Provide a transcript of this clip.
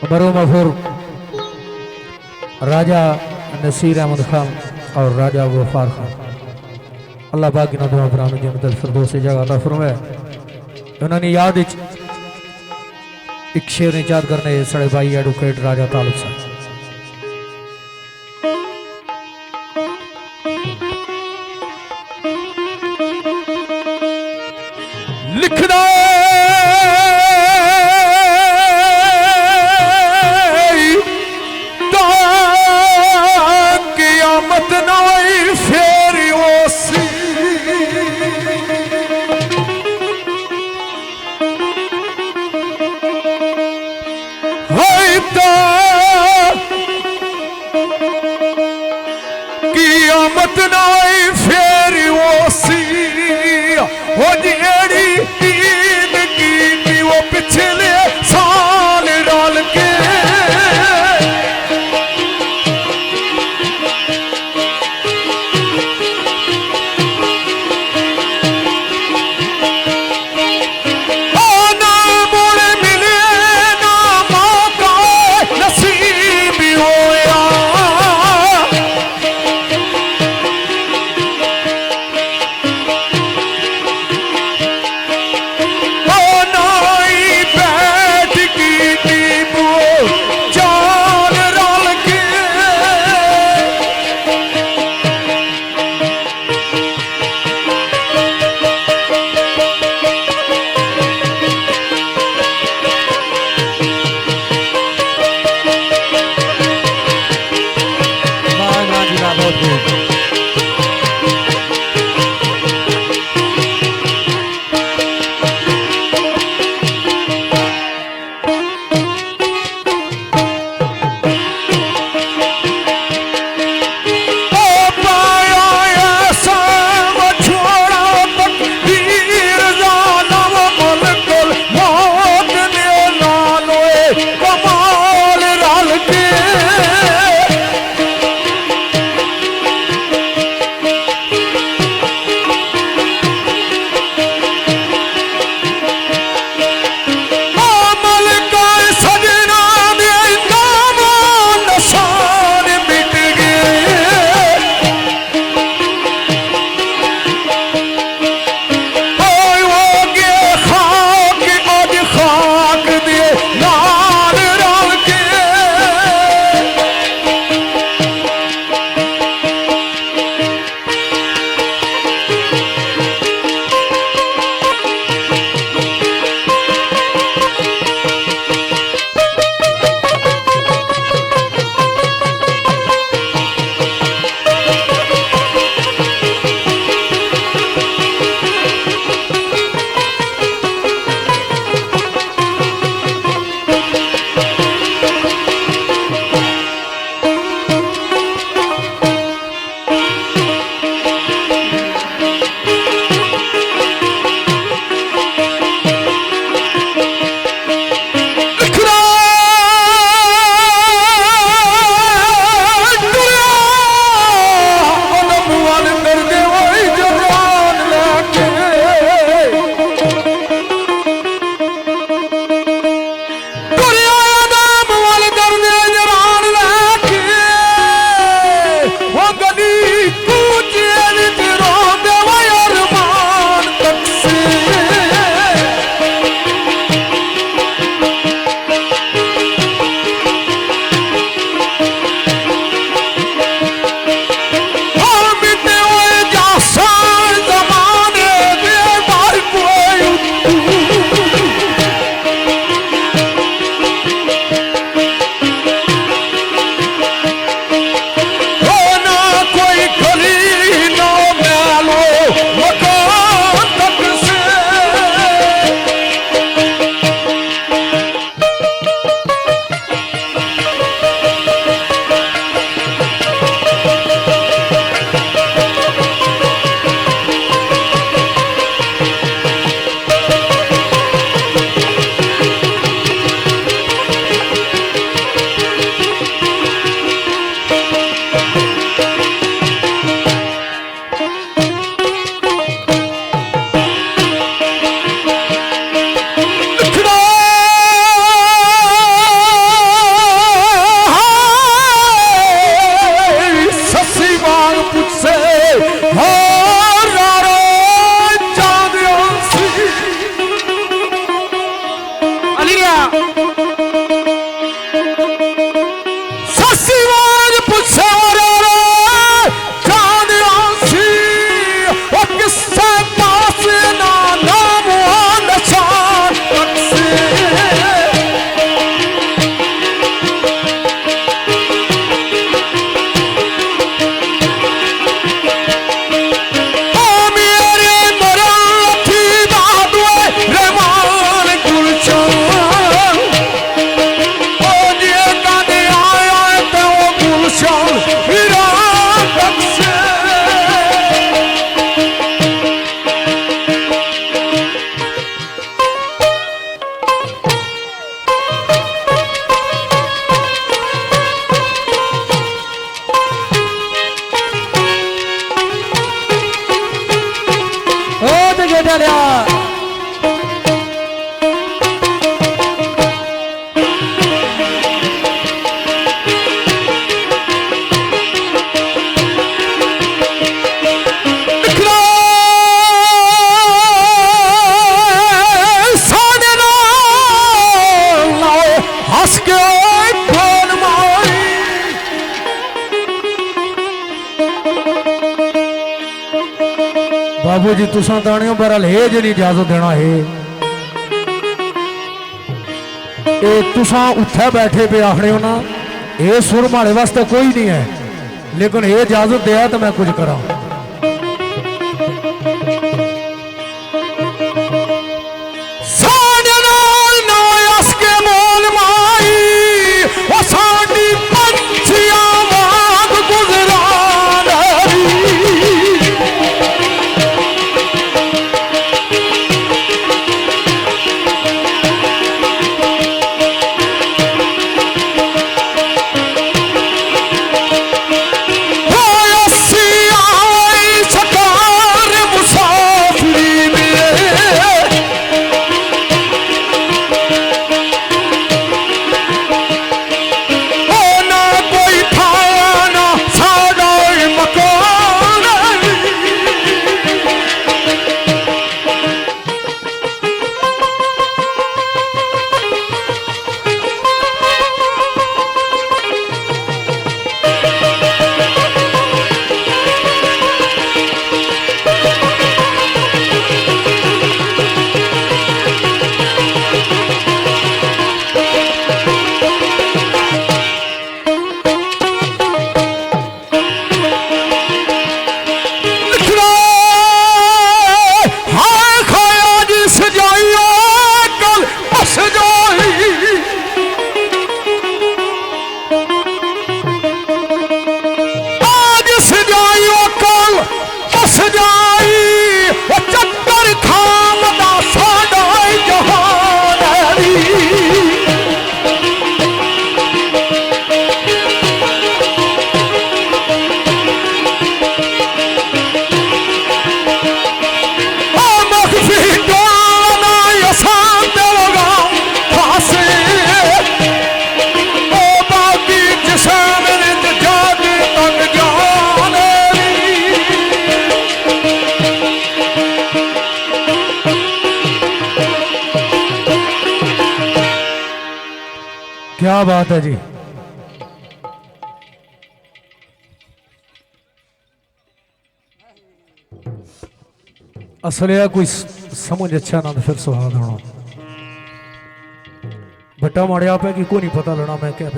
मरो मफूर राजा नसीर अहमद खान और राजा गफार खान अल्लाह पाक इन्होंने दोनों भरावां नूं जन्नतुल फिरदौस दी जगह अता फरमाए। उन्होंने याद एक शेर याद करने साढ़े भाई एडवोकेट राजा तालुक साहब लिखदा क़यामत नाई फेर ओसी क़यामत नाई फेर ओसी हो जेड़ी ईद की वो पिछले साल डाल के नाल बाबू जी तुसा दानियों बहरहाल है जी इजाजत देना है ये तुसा उत्थे बैठे पे आखने हो ना ये सुर माड़े वास्ते कोई नहीं है लेकिन ये इजाजत दिया तो मैं कुछ करा क्या बात है जी असलिया कोई समझ अच्छा ना तो फिर सुहाग होना बट्टा माड़े आप है कि को नहीं पता लेना मैं क्या